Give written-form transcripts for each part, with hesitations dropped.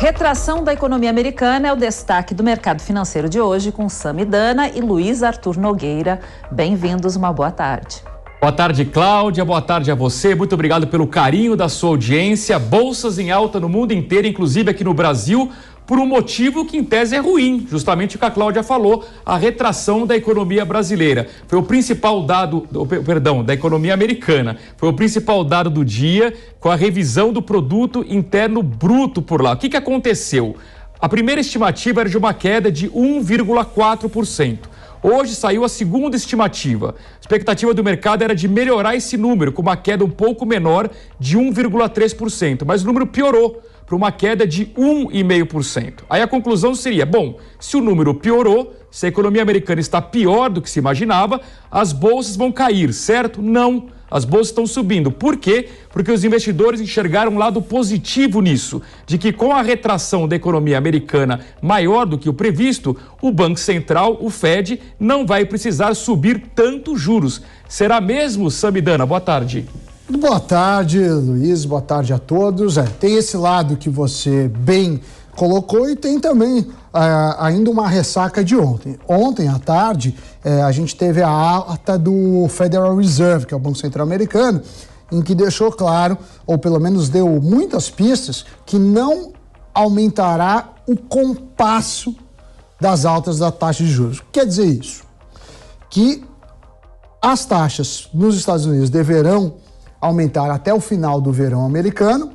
Retração da economia americana é o destaque do mercado financeiro de hoje com Samidana e Luiz Arthur Nogueira. Bem-vindos, uma boa tarde. Boa tarde, Cláudia. Boa tarde a você. Muito obrigado pelo carinho da sua audiência. Bolsas em alta no mundo inteiro, inclusive aqui no Brasil, por um motivo que em tese é ruim, justamente o que a Cláudia falou, a retração da economia brasileira. Foi o principal dado, da economia americana. Foi o principal dado do dia com a revisão do produto interno bruto por lá. O que aconteceu? A primeira estimativa era de uma queda de 1,4%. Hoje saiu a segunda estimativa. A expectativa do mercado era de melhorar esse número, com uma queda um pouco menor de 1,3%, mas o número piorou para uma queda de 1,5%. Aí a conclusão seria, bom, se o número piorou, se a economia americana está pior do que se imaginava, as bolsas vão cair, certo? Não, as bolsas estão subindo. Por quê? Porque os investidores enxergaram um lado positivo nisso, de que com a retração da economia americana maior do que o previsto, o Banco Central, o Fed, não vai precisar subir tanto juros. Será mesmo, Samidana? Boa tarde. Boa tarde, Luiz, boa tarde a todos. Tem esse lado que você bem colocou e tem também ainda uma ressaca de ontem. Ontem à tarde, a gente teve a ata do Federal Reserve, que é o Banco Central Americano, em que deixou claro, ou pelo menos deu muitas pistas, que não aumentará o compasso das altas da taxa de juros. O que quer dizer isso? Que as taxas nos Estados Unidos deverão aumentar até o final do verão americano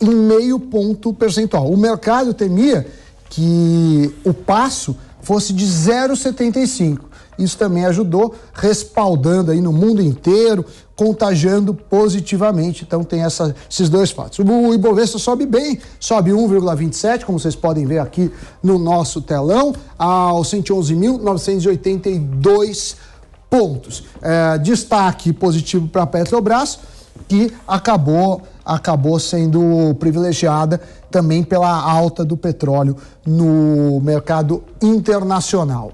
em 0,5 ponto percentual. O mercado temia que o passo fosse de 0,75. Isso também ajudou, respaldando aí no mundo inteiro, contagiando positivamente. Então tem esses dois fatos. O Ibovespa sobe bem, sobe 1,27, como vocês podem ver aqui no nosso telão, aos 111.982 pontos. Destaque positivo para a Petrobras, que acabou sendo privilegiada também pela alta do petróleo no mercado internacional.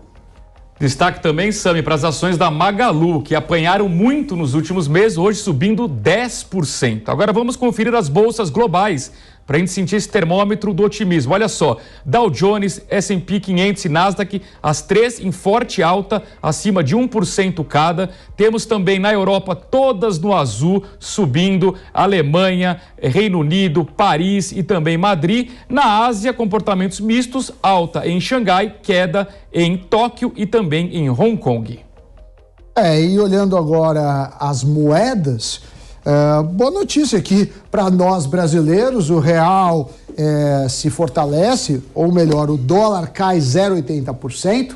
Destaque também, Sami, para as ações da Magalu, que apanharam muito nos últimos meses, hoje subindo 10%. Agora vamos conferir as bolsas globais, para a gente sentir esse termômetro do otimismo. Olha só, Dow Jones, S&P 500 e Nasdaq, as três em forte alta, acima de 1% cada. Temos também na Europa, todas no azul, subindo, Alemanha, Reino Unido, Paris e também Madrid. Na Ásia, comportamentos mistos, alta em Xangai, queda em Tóquio e também em Hong Kong. E olhando agora as moedas, boa notícia aqui para nós brasileiros, o real se fortalece, ou melhor, o dólar cai 0,80%,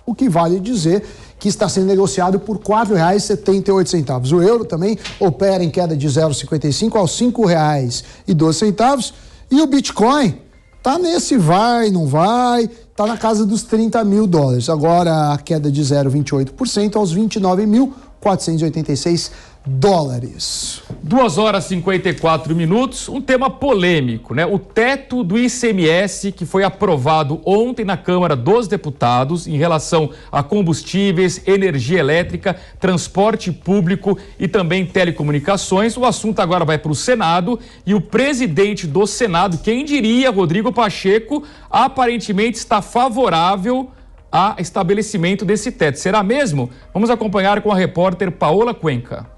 o que vale dizer que está sendo negociado por R$ 4,78. O euro também opera em queda de 0,55 aos R$ 5,12. E o Bitcoin está nesse vai, não vai, está na casa dos $30 mil. Agora a queda de 0,28% aos 29.486 dólares. 2h54, um tema polêmico, né? O teto do ICMS que foi aprovado ontem na Câmara dos Deputados em relação a combustíveis, energia elétrica, transporte público e também telecomunicações. O assunto agora vai para o Senado e o presidente do Senado, quem diria, Rodrigo Pacheco, aparentemente está favorável a estabelecimento desse teto. Será mesmo? Vamos acompanhar com a repórter Paola Cuenca.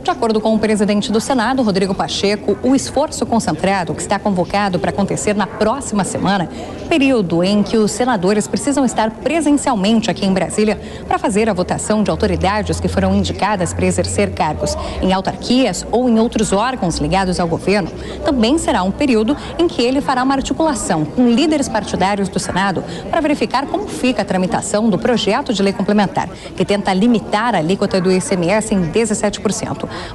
De acordo com o presidente do Senado, Rodrigo Pacheco, o esforço concentrado que está convocado para acontecer na próxima semana, período em que os senadores precisam estar presencialmente aqui em Brasília para fazer a votação de autoridades que foram indicadas para exercer cargos em autarquias ou em outros órgãos ligados ao governo, também será um período em que ele fará uma articulação com líderes partidários do Senado para verificar como fica a tramitação do projeto de lei complementar, que tenta limitar a alíquota do ICMS em 17%.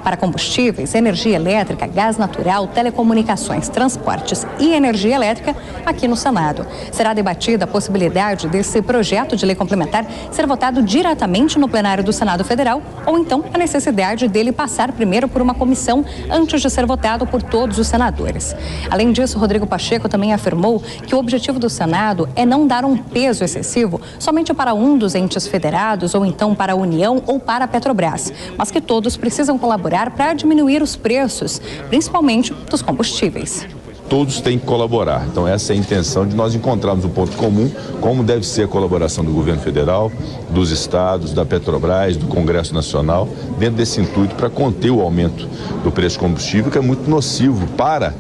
Para combustíveis, energia elétrica, gás natural, telecomunicações, transportes e energia elétrica aqui no Senado. Será debatida a possibilidade desse projeto de lei complementar ser votado diretamente no plenário do Senado Federal ou então a necessidade dele passar primeiro por uma comissão antes de ser votado por todos os senadores. Além disso, Rodrigo Pacheco também afirmou que o objetivo do Senado é não dar um peso excessivo somente para um dos entes federados ou então para a União ou para a Petrobras, mas que todos precisam colaborar para diminuir os preços, principalmente dos combustíveis. todos têm que colaborar. Então essa é a intenção de nós encontrarmos um ponto comum, como deve ser a colaboração do governo federal, dos estados, da Petrobras, do Congresso Nacional, dentro desse intuito para conter o aumento do preço do combustível, que é muito nocivo para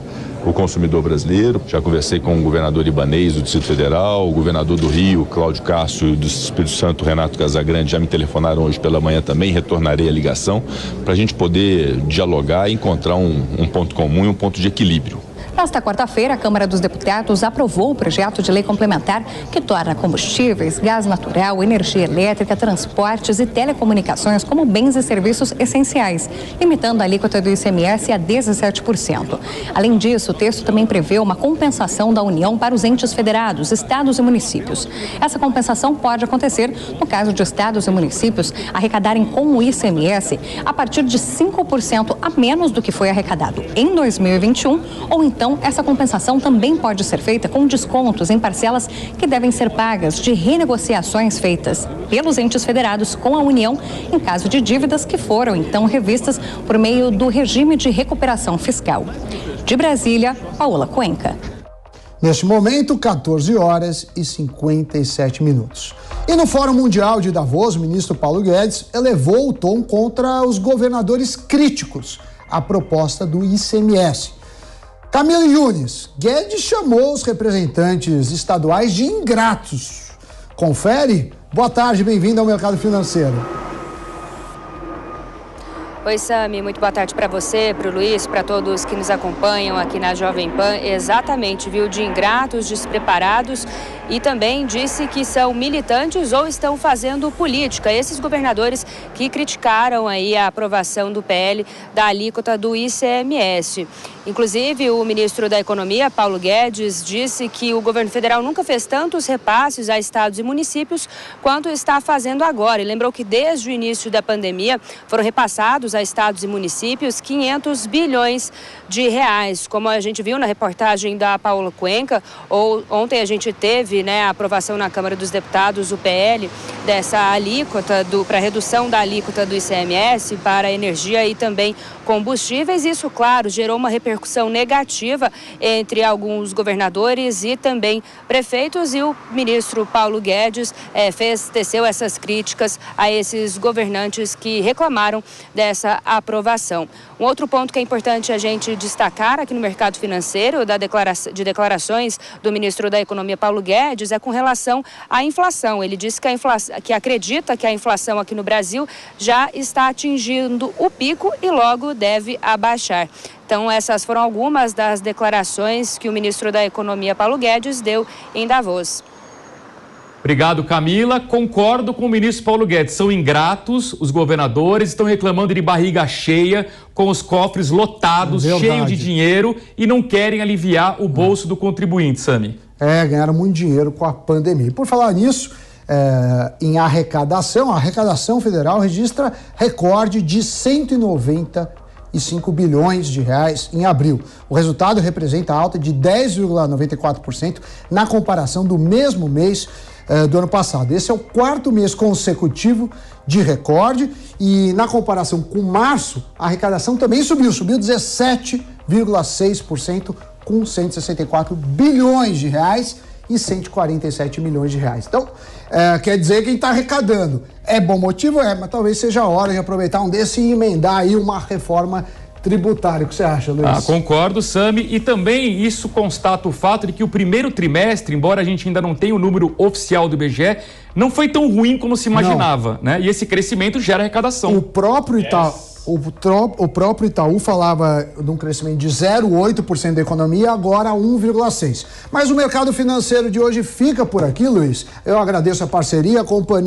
o consumidor brasileiro. Já conversei com o governador Ibanez do Distrito Federal, o governador do Rio, Cláudio Castro, e do Espírito Santo, Renato Casagrande, já me telefonaram hoje pela manhã também, retornarei a ligação, para a gente poder dialogar e encontrar um ponto comum e um ponto de equilíbrio. Nesta quarta-feira, a Câmara dos Deputados aprovou o projeto de lei complementar que torna combustíveis, gás natural, energia elétrica, transportes e telecomunicações como bens e serviços essenciais, limitando a alíquota do ICMS a 17%. Além disso, o texto também prevê uma compensação da União para os entes federados, estados e municípios. Essa compensação pode acontecer no caso de estados e municípios arrecadarem com o ICMS a partir de 5% a menos do que foi arrecadado em 2021, ou então essa compensação também pode ser feita com descontos em parcelas que devem ser pagas de renegociações feitas pelos entes federados com a União em caso de dívidas que foram então revistas por meio do regime de recuperação fiscal. De Brasília, Paola Cuenca. Neste momento, 14 horas e 57 minutos. E no Fórum Mundial de Davos, o ministro Paulo Guedes elevou o tom contra os governadores críticos à proposta do ICMS. Camila Yunes, Guedes chamou os representantes estaduais de ingratos. Confere? Boa tarde, bem-vindo ao Mercado Financeiro. Oi, Sami, muito boa tarde para você, para o Luiz, para todos que nos acompanham aqui na Jovem Pan. Exatamente, viu, de ingratos, despreparados, e também disse que são militantes ou estão fazendo política. Esses governadores que criticaram aí a aprovação do PL da alíquota do ICMS. Inclusive, o ministro da Economia, Paulo Guedes, disse que o governo federal nunca fez tantos repasses a estados e municípios quanto está fazendo agora. E lembrou que desde o início da pandemia foram repassados a estados e municípios 500 bilhões de reais. Como a gente viu na reportagem da Paola Cuenca, ontem a gente teve a aprovação na Câmara dos Deputados, o PL, dessa alíquota para redução da alíquota do ICMS para energia e também combustíveis. Isso, claro, gerou uma repercussão negativa entre alguns governadores e também prefeitos, e o ministro Paulo Guedes teceu essas críticas a esses governantes que reclamaram dessa aprovação. Um outro ponto que é importante a gente destacar aqui no mercado financeiro, de declarações do ministro da Economia, Paulo Guedes, é com relação à inflação. Ele disse que acredita que a inflação aqui no Brasil já está atingindo o pico e logo deve abaixar. Então, essas foram algumas das declarações que o ministro da Economia, Paulo Guedes, deu em Davos. Obrigado, Camila. Concordo com o ministro Paulo Guedes. São ingratos, os governadores estão reclamando de barriga cheia, com os cofres lotados, cheios de dinheiro, e não querem aliviar o bolso do contribuinte, Sami. Ganharam muito dinheiro com a pandemia. Por falar nisso, em arrecadação, a arrecadação federal registra recorde de 195 bilhões de reais em abril. O resultado representa alta de 10,94% na comparação do mesmo mês do ano passado. Esse é o quarto mês consecutivo de recorde, e na comparação com março, a arrecadação também subiu 17,6%, com 164 bilhões de reais e 147 milhões de reais. Então, quer dizer que quem está arrecadando é bom motivo? Mas talvez seja a hora de aproveitar um desse e emendar aí uma reforma tributária. O que você acha, Luiz? Concordo, Sami, e também isso constata o fato de que o primeiro trimestre, embora a gente ainda não tenha o número oficial do IBGE, não foi tão ruim como se imaginava, né? E esse crescimento gera arrecadação. O próprio Itaú falava de um crescimento de 0,8% da economia, agora 1,6%. Mas o mercado financeiro de hoje fica por aqui, Luiz. Eu agradeço a parceria, a companhia.